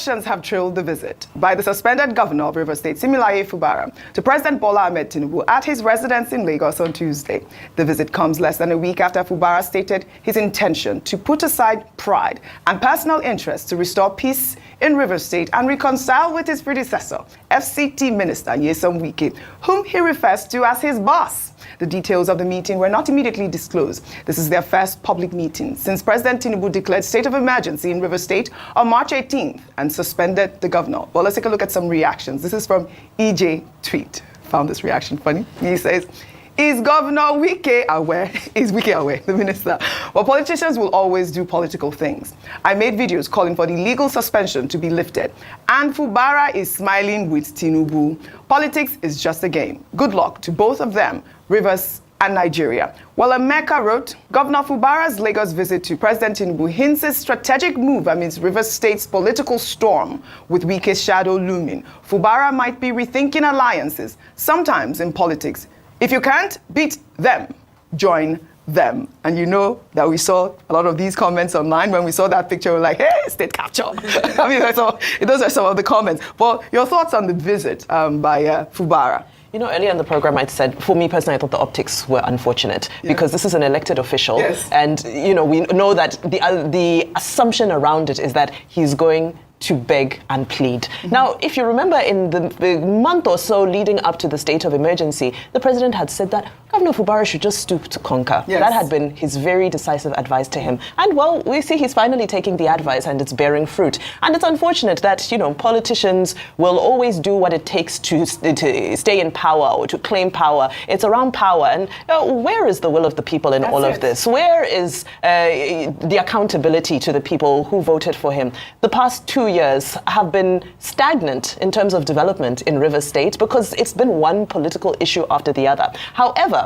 Questions have trailed the visit by the suspended governor of Rivers State, Similaye Fubara, to President Bola Ahmed Tinubu at his residence in Lagos on Tuesday. The visit comes less than a week after Fubara stated his intention to put aside pride and personal interest to restore peace in Rivers State and reconcile with his predecessor, FCT Minister Nyesom Wike, whom he refers to as his boss. The details of the meeting were not immediately disclosed. This is their first public meeting since President Tinubu declared state of emergency in Rivers State on March 18th and suspended the governor. Well, let's take a look at some reactions. This is from EJ Tweet. Found this reaction funny. He says, "Is Governor Wike aware? Is Wike aware, the minister? Well, politicians will always do political things. I made videos calling for the legal suspension to be lifted. And Fubara is smiling with Tinubu. Politics is just a game. Good luck to both of them, Rivers and Nigeria." Well, Emeka wrote, "Governor Fubara's Lagos visit to President Tinubu hints a strategic move amidst Rivers State's political storm, with Wike's shadow looming. Fubara might be rethinking alliances. Sometimes in politics, if you can't beat them, join them." And you know that we saw a lot of these comments online. When we saw that picture, we're like, hey, state capture. I mean, those are some of the comments. Well, your thoughts on the visit by Fubara? You know, earlier in the program, I said, for me personally, I thought the optics were unfortunate because this is an elected official. Yes. And, you know, we know that the assumption around it is that he's going to beg and plead. Now, if you remember in the month or so leading up to the state of emergency, the president had said that Governor Fubara should just stoop to conquer. Yes. That had been his very decisive advice to him. And well, we see he's finally taking the advice and it's bearing fruit. And it's unfortunate that, you know, politicians will always do what it takes to stay in power or to claim power. It's around power. And where is the will of the people in all of this? Where is the accountability to the people who voted for him? The past 2 years have been stagnant in terms of development in Rivers State because it's been one political issue after the other. However,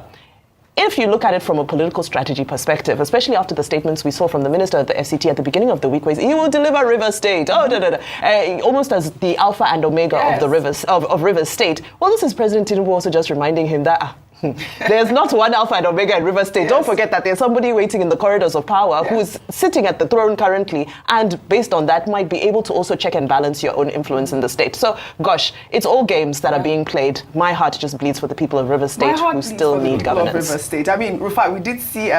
if you look at it from a political strategy perspective, especially after the statements we saw from the minister of the FCT at the beginning of the week, where he will deliver Rivers State, almost as the alpha and omega of the Rivers State. Well, this is President Tinubu also just reminding him that there's not one alpha and omega in Rivers State. Yes. Don't forget that there's somebody waiting in the corridors of power who's sitting at the throne currently, and based on that might be able to also check and balance your own influence in the state. So, gosh, it's all games that are being played. My heart just bleeds for the people of Rivers State who still need governance. Rivers State. I mean, Rufai, we did see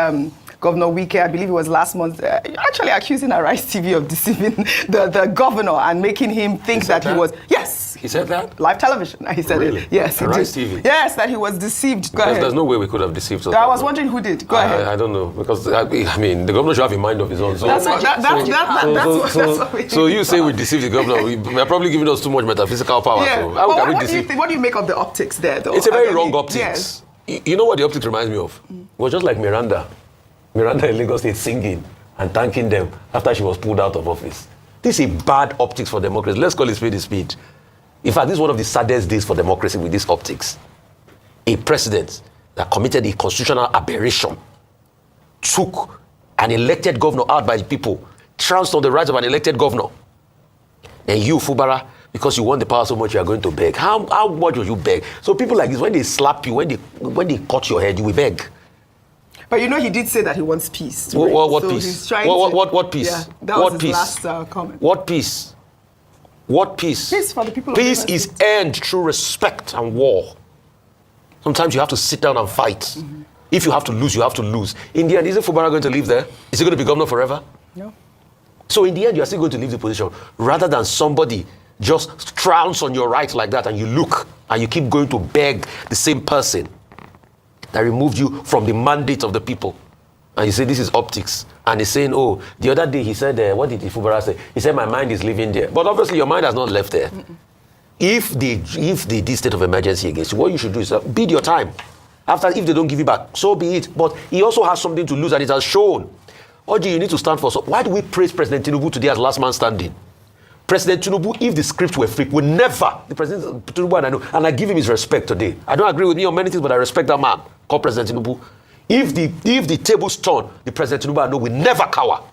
Governor Wike, I believe it was last month, actually accusing Arise TV of deceiving the governor and making him think that he was... Yes. He said that? Live television. He said really? it. Yes, he Arise did. TV? Yes, that he was deceived. Go ahead. There's no way we could have deceived us. I was wondering who did. Go ahead. I don't know, because I mean, the governor should have a mind of his own. So, that's what so you say we deceived the governor. We are probably giving us too much metaphysical power. Yeah. So how can we deceive? What do you make of the optics there, though? It's a very wrong optics. Yes. You know what the optics reminds me of? It was just like Miranda in Lagos State singing and thanking them after she was pulled out of office. This is bad optics for democracy. Let's call it spade a spade. In fact, this is one of the saddest days for democracy with these optics. A president that committed a constitutional aberration took an elected governor out by the people, trounced on the rights of an elected governor. And you, Fubara, because you want the power so much, you are going to beg. How much will you beg? So people like this, when they slap you, when they cut your head, you will beg. But you know, he did say that he wants peace. What so peace? He's trying what peace? Yeah, that what was peace? His last comment. What peace? What peace? Peace for the people of Peace Rivers is earned through respect and war. Sometimes you have to sit down and fight. If you have to lose, you have to lose. In the end, isn't Fubara going to live there? Is he going to be governor forever? No. So in the end, you are still going to leave the position, rather than somebody just trounce on your right like that, and you look and you keep going to beg the same person that removed you from the mandate of the people. And you say, this is optics. And he's saying, oh, the other day he said, what did Fubara say? He said, my mind is living there. But obviously your mind has not left there. If they did state of emergency against you, what you should do is bid your time. After, if they don't give you back, so be it. But he also has something to lose, and it has shown. Oji, you need to stand for. So why do we praise President Tinubu today as last man standing? President Tinubu, if the script were flipped, would never, the President Tinubu, and I know, and I give him his respect today. I don't agree with me on many things, but I respect that man called President Tinubu. If the tables turn, the President Tinubu, I know, will never cower.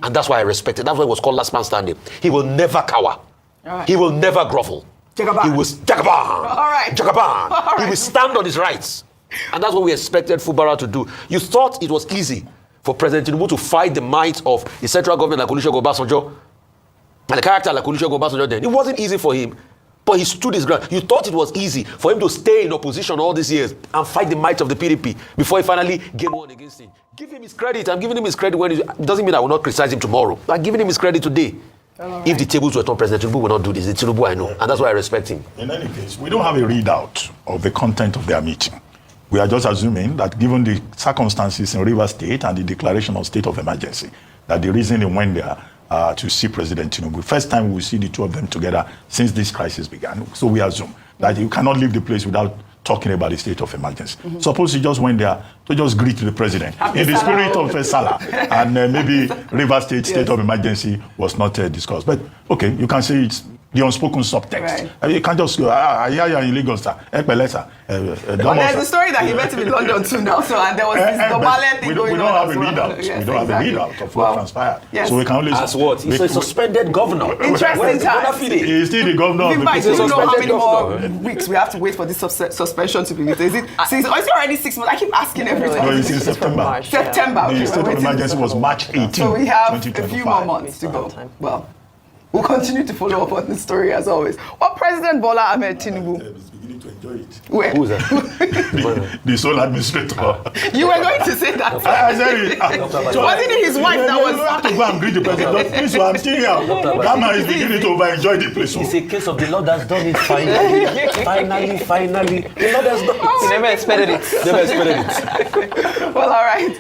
And that's why I respect it. That's why it was called last man standing. He will never cower. Right. He will never grovel. Jagaban. He will Jagaban. All right. Jagaban. All right. He will stand on his rights. And that's what we expected Fubara to do. You thought it was easy for President Tinubu to fight the might of the central government and Olusegun Obasanjo And the character like Olusegun Obasanjo then, it wasn't easy for him, but he stood his ground. You thought it was easy for him to stay in opposition all these years and fight the might of the PDP before he finally gained one against him. Give him his credit. I'm giving him his credit when it doesn't mean I will not criticize him tomorrow. I'm giving him his credit today. Right. If the tables were turned, President Tinubu will not do this. It's Tinubu I know, and that's why I respect him. In any case, we don't have a readout of the content of their meeting. We are just assuming that given the circumstances in Rivers State and the declaration of state of emergency, that the reason they went there to see President Tinubu, first time we will see the two of them together since this crisis began. So we assume that you cannot leave the place without talking about the state of emergency. Suppose he just went there to just greet the president in the spirit of Salah, and maybe Rivers State of emergency was not discussed. But okay, you can say it's the unspoken subtext. Right. I mean, you can't just go, you're in Lagos, sir. Well, there's a story that he went to London too now, so and there was this Dobale thing going on. We don't have a readout. Yes, we don't have a readout of what transpired. Yes. So we can only... As what? He's a suspended governor. Interesting time. He's still the governor of the people. You know how many more weeks we have to wait for this suspension to be lifted? Is it? Since it's already 6 months. I keep asking every time. No, it's in September. September. The state of emergency was March 18th, so we have a few more months to go. Well, we'll continue to follow up on the story as always. What President Bola Ahmed Tinubu is beginning to enjoy it. Where? Who's that? the sole administrator. You were going to say that. I said it. Wasn't it his wife that was? You have to go and greet the president. Please, I'm still here. That man is beginning to enjoy the place. It's a case of the Lord has done it finally. The Lord has done it. He never expected it. Never expected it. Well, all right.